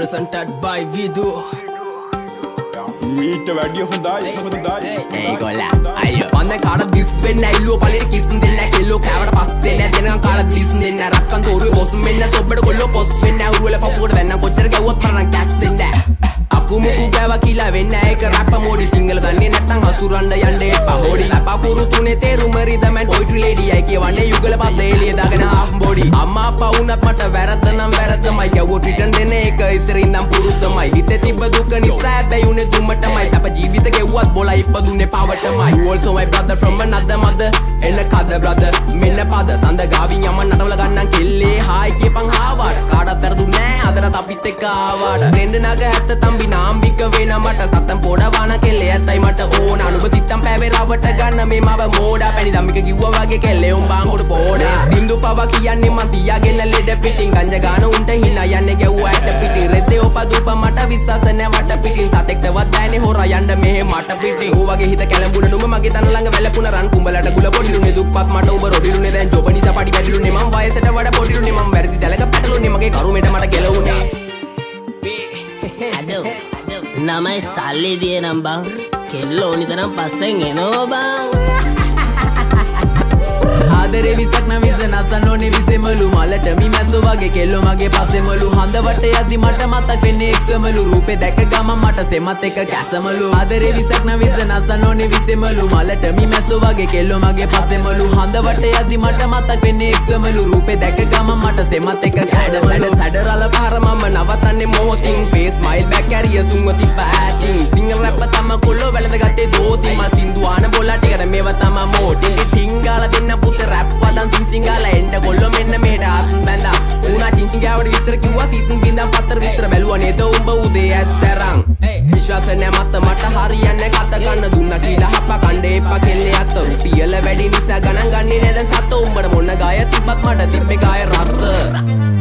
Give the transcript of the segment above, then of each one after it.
presented by Vidu. මීට වැඩිය හොඳයි හොඳයි ඒගොල්ලා අයියෝ ඔන්න කාට දිස් වෙන්න ඇල්ලුව පළේ කිස් දෙන්න කෙල්ලෝ කෑවට පස්සේ නෑ දෙනකන් කාට දිස් දෙන්න රක්කන් තෝරුවේ බොස් මෙන්න සොබ්බඩ කොල්ලෝ පොස් වෙන්න උරුවල පපුවට වෙන්න කොච්චර ගැව්වත් තරණ කැස් දෙන්න අකුමුකු ගෑවා කියලා වෙන්න ඒක රැප් මොඩි සිංගල දන්නේ නැත්නම් අසුරන්න යන්න එපා හොඩි ලපා පුරු තුනේ තේරුම රිදමන් පොයිට්‍රි ලේඩි අය කියවන්නේ යුගල පද්ද එළිය දාගෙන half body අම්මා අප්පා වුණත් මට වැරද්ද නම් වැරද්දමයි ගැව්වොත් රිටර්න් දෙන එක ඉස්සරින් නම් පුරුද්දමයි හිතේ තිබ්බ දුක නිසා හැබැයි උනේ දුමටමයි අප ජීවිත ගෙව්වත් බොලා ඉපදුනේ පවටමයි you also my brother from another mother එන්න කද brother මෙන්න පද සඳ ගාවින් යමන් නටවල ගන්නම් කෙල්ලේ හායි කියපන් හාවට කාටවත් වැරදුන්නේ නෑ අදට අපිත් එක්ක ආවට දෙන්න නග ඇත්ත තම්බි නාම්බික වෙන මට සතම් පොඩවන කෙල්ලේ ඇත්තයි මට ඕන අනුබ සිත්තම් පැවේ රවට ගන්න මේ මව මෝඩා පැණි දම්මික කිව්වා වගේ කෙල්ලේ උඹ අංගොඩ පොඩා සින්දු පව කියන්නේ මන් තියාගෙන ලෙඩ පිටින් ගංජ ගාන උන්ට හිනා යන්නේ ගැව්වා ඇට පිටින් රෙද්දේ ඔප දුප මට විශ්වාස නෑ වට පිටින් සතෙක්ටවත් දැනේ හොරා යන්න මෙහෙ මට පිටින් ඌ වගේ හිත කැලඹුණ නුඹ මගේ තන ළඟ වැළපුණ රන් කුඹලට ගුල පොඩිලුනේ දුප්පත් මට උඹ රොඩිලුනේ දැන් ජොබ නිසා පඩි වැඩිලුනේ මම වයසට වඩා පොඩිලුනේ මම වැරදි දැලක පැටලුනේ මගේ කරුමෙට මට ගැලවුනේ අඩෝ නමයි සල්ලි දිය නම් බං කෙල්ල ඕනි තරම් පස්සෙන් එනවා බං ආදරේ විසක් නම් විස නසන්න ඕනේ විසෙමලු මලට මි මැස්සෝ වගේ කෙල්ලෝ මගේ පස්සෙමලු හඳවට යද්දි මට මතක් වෙන්නේ එක්සමලු රූපේ දැක ගමන් මට සෙමත් එක කැසමලු ආදරේ විසක් නම් විස නසන්න ඕනේ විසෙමලු මලට මි මැස්සෝ වගේ කෙල්ලෝ මගේ පස්සෙමලු හඳවට යද්දි මට මතක් වෙන්නේ එක්සමලු රූපේ දැක ගමන් මට සෙමත් එක කැඩමලු සැඩරල පාර මම නවතන්නේ මොහොතින් ෆේස් ස්මයිල් බෑක් කැරිය සුන්ව තිබ්බ ඇටින් සිංගල් රැප් තම කොල්ලෝ වැළඳ ගත්තේ දෝති මල් සින්දු ආන බොලා ටිකට මේව තම මෝටි ටිංගාල දෙන්න පුතේ රැප් වදන් සිංගාල එන්න කොල්ලෝ මෙන්න මෙහෙට ආත් බැඳා උනා චිංචින් ගාවට විස්තර කිව්වා සීතුන් ගින්දම් පතර විස්තර බැලුවා නේද උඹ උදේ ඇස්තරන් විශ්වාස නැ මට හරියන්නේ කත ගන්න දුන්නා කියලා හප්පා කණ්ඩේ එපා කෙල්ලේ අත රුපියල වැඩි නිසා ගණන් ගන්නේ නේද සත උඹට මොන ගාය තිබ්බත් මට තිබ්බේ ගාය රත්ත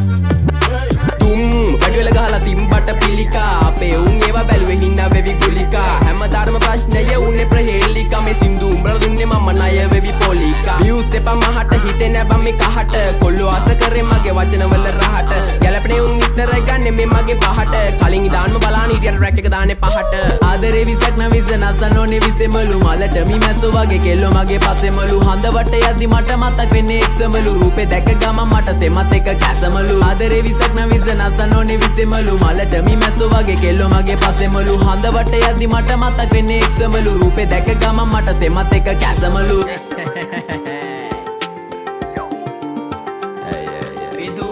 වැඩිවෙල ගහලා තිම්බට පිළිකා අපේ උන් ඒවා බැලුවේ හින්නා වෙවි ගුලිකා හැමදාම ප්‍රශ්නය උන්නේ ප්‍රහේලිකා මේ සින්දු උඹලා දුන්නේ මම ණය වෙවි පොලිකා views එපා මහට හිතේ නැ බම් මේ කහට කොල්ලෝ ආස කරේ මගේ වචන වල රහට ගැලපෙනේ උන් විතර ගන්නේ මේ මගේ පහට කලින් ඉදාන්ම බලාන හිටියට රැක් එක දාන්නේ පහට ආදරේ විසක් නම් විස නසන්න ඕනේ විසෙමලු මලට මි මැස්සෝ වගේ කෙල්ලෝ මගේ පස්සෙමලු හඳවට යද්දි මට මතක් වෙන්නේ එක්සමලු රූපේ දැක ගමන් මට සෙමත් එක කැසමලු ආදරේ විසක් නම් විස නසන්න ඕනේ විසෙමලු මලට මි මැස්සෝ වගේ කෙල්ලෝ මගේ පස්සෙමලු හඳවට යද්දි මට මතක් වෙන්නේ එක්සමලු රූපේ දැක ගමන් මට සෙමත් එක කැසමලු Vidu